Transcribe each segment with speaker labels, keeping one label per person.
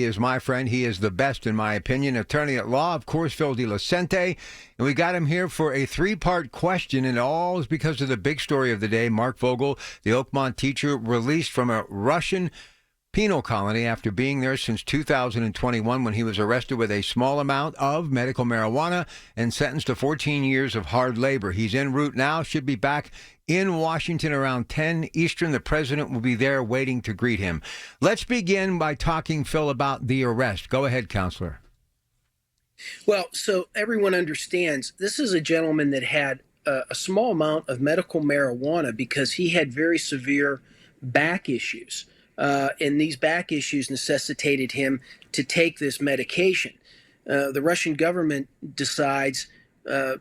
Speaker 1: He is my friend. He is the best, in my opinion. Attorney at law, of course, Phil DiLucente. And we got him here for a three-part question, and all is because of the big story of the day. Marc Fogel, the Oakmont teacher, released from a Russian penal colony after being there since 2021 when he was arrested with a small amount of medical marijuana and sentenced to 14 years of hard labor. He's en route now, should be back in Washington around 10 Eastern. The president will be there waiting to greet him. Let's begin by talking, Phil, about the arrest. Go ahead, Counselor.
Speaker 2: Well, so everyone understands this is a gentleman that had a small amount of medical marijuana because he had very severe back issues. And these back issues necessitated him to take this medication. The Russian government decides, and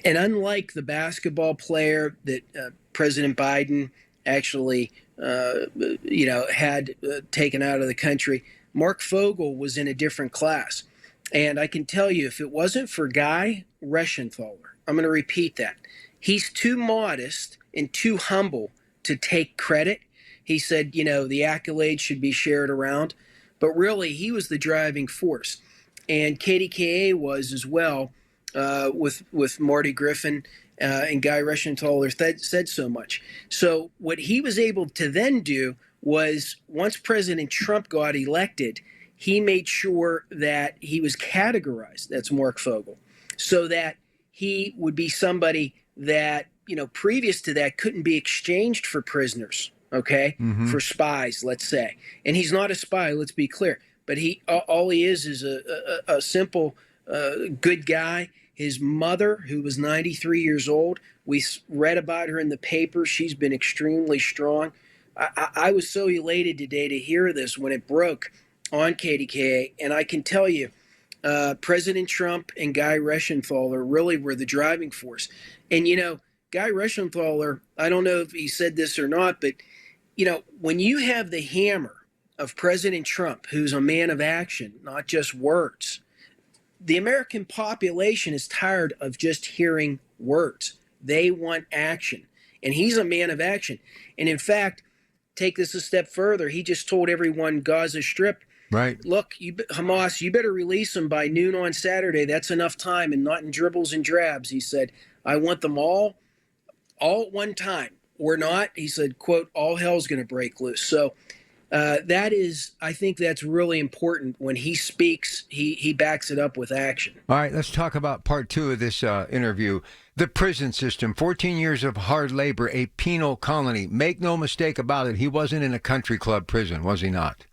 Speaker 2: unlike the basketball player that President Biden actually, had taken out of the country, Marc Fogel was in a different class. And I can tell you, if it wasn't for Guy Reschenthaler, I'm going to repeat that. He's too modest and too humble to take credit. He said, the accolades should be shared around, but really he was the driving force. And Kdka was as well, with Marty Griffin and Guy Reschenthaler said so much. So what he was able to then do was, once President Trump got elected, he made sure that he was categorized, that's Marc Fogel, so that he would be somebody that, previous to that couldn't be exchanged for prisoners. Okay, for spies, let's say. And he's not a spy, let's be clear. But all he is a simple, good guy. His mother, who was 93 years old, we read about her in the paper. She's been extremely strong. I was so elated today to hear this when it broke on Kdka. And I can tell you, President Trump and Guy Reschenthaler really were the driving force. And, Guy Reschenthaler, I don't know if he said this or not, but when you have the hammer of President Trump, who's a man of action, not just words, the American population is tired of just hearing words. They want action. And he's a man of action. And in fact, take this a step further. He just told everyone Gaza Strip, right? Look, Hamas, you better release them by noon on Saturday. That's enough time, and not in dribbles and drabs. He said, I want them all at one time. Or not, he said, quote, all hell's going to break loose. So I think that's really important. When he speaks, he backs it up with action.
Speaker 1: All right, let's talk about part two of this interview. The prison system, 14 years of hard labor, a penal colony. Make no mistake about it, he wasn't in a country club prison, was he not?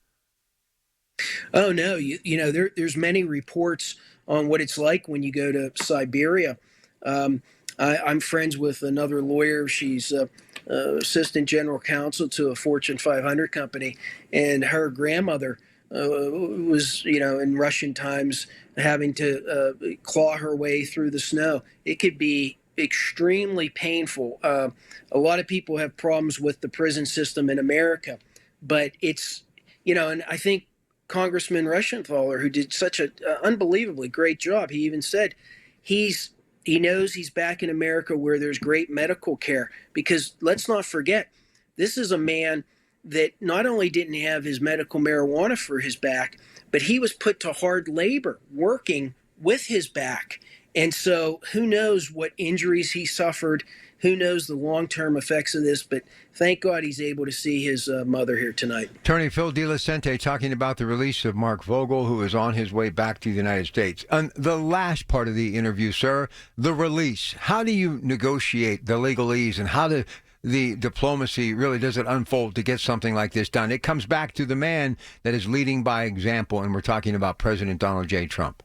Speaker 2: Oh, no. There's many reports on what it's like when you go to Siberia. I'm friends with another lawyer. She's assistant general counsel to a Fortune 500 company, and her grandmother was, in Russian times, having to claw her way through the snow. It could be extremely painful. A lot of people have problems with the prison system in America, but it's, and I think Congressman Reschenthaler, who did such an unbelievably great job, he even said he knows he's back in America where there's great medical care, because let's not forget, this is a man that not only didn't have his medical marijuana for his back, but he was put to hard labor working with his back. And so who knows what injuries he suffered, who knows the long-term effects of this, but thank God he's able to see his mother here tonight.
Speaker 1: Attorney Phil DiLucente talking about the release of Marc Fogel, who is on his way back to the United States. And the last part of the interview, sir, the release. How do you negotiate the legalese, and how the diplomacy really does it unfold to get something like this done? It comes back to the man that is leading by example, and we're talking about President Donald J. Trump.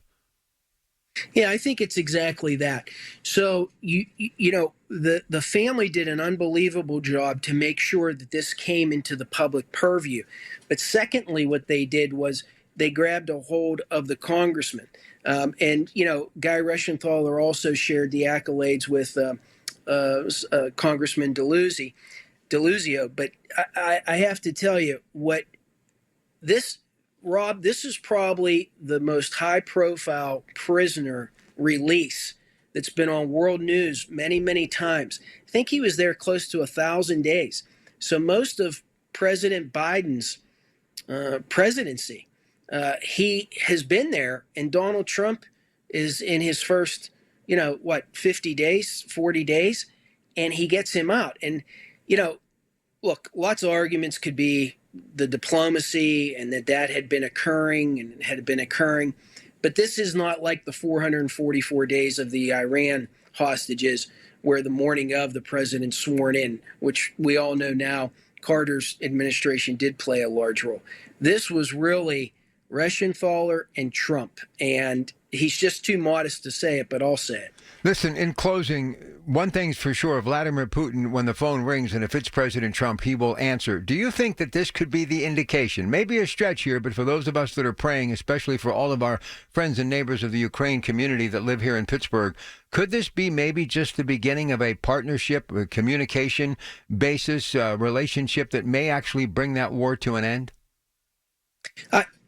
Speaker 2: Yeah, I think it's exactly that. So, the family did an unbelievable job to make sure that this came into the public purview. But secondly, what they did was they grabbed a hold of the congressman. Guy Reschenthaler also shared the accolades with Congressman Deluzio. But I have to tell you, Rob, this is probably the most high-profile prisoner release that's been on world news many, many times. I think he was there close to 1,000 days. So most of President Biden's presidency. He has been there, and Donald Trump is in his first, 50 days, 40 days, and he gets him out. And, look, lots of arguments could be the diplomacy and that had been occurring and had been occurring. But this is not like the 444 days of the Iran hostages, where the morning of the president sworn in, which we all know now Carter's administration did play a large role. This was really Reschenthaler and Trump, and he's just too modest to say it, but I'll say it.
Speaker 1: Listen, in closing, one thing's for sure, Vladimir Putin, when the phone rings and if it's President Trump, he will answer. Do you think that this could be the indication? Maybe a stretch here, but for those of us that are praying, especially for all of our friends and neighbors of the Ukraine community that live here in Pittsburgh, could this be maybe just the beginning of a partnership, a communication basis, relationship that may actually bring that war to an end?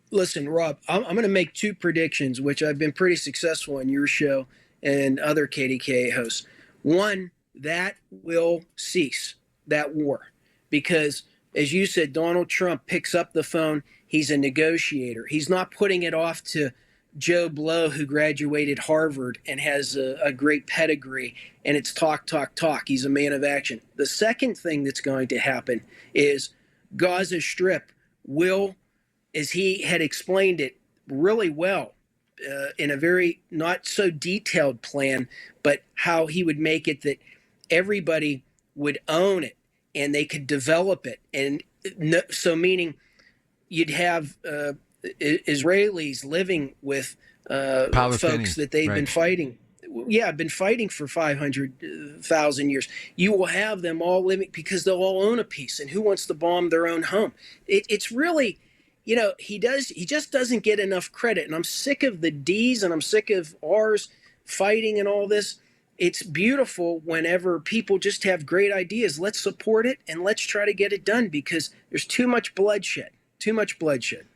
Speaker 2: Listen, Rob, I'm going to make two predictions, which I've been pretty successful in your show and other KDKA hosts. One, that will cease, that war, because as you said, Donald Trump picks up the phone. He's a negotiator. He's not putting it off to Joe Blow, who graduated Harvard and has a great pedigree, and it's talk, talk, talk. He's a man of action. The second thing that's going to happen is Gaza Strip will, as he had explained it really well, in a very not so detailed plan, but how he would make it that everybody would own it and they could develop it. And so meaning you'd have Israelis living with folks that they've been fighting. Yeah, been fighting for 500,000 years. You will have them all living because they'll all own a piece. And who wants to bomb their own home? It's really, he just doesn't get enough credit. And I'm sick of the D's and I'm sick of R's fighting and all this. It's beautiful whenever people just have great ideas. Let's support it and let's try to get it done, because there's too much bloodshed. Too much bloodshed.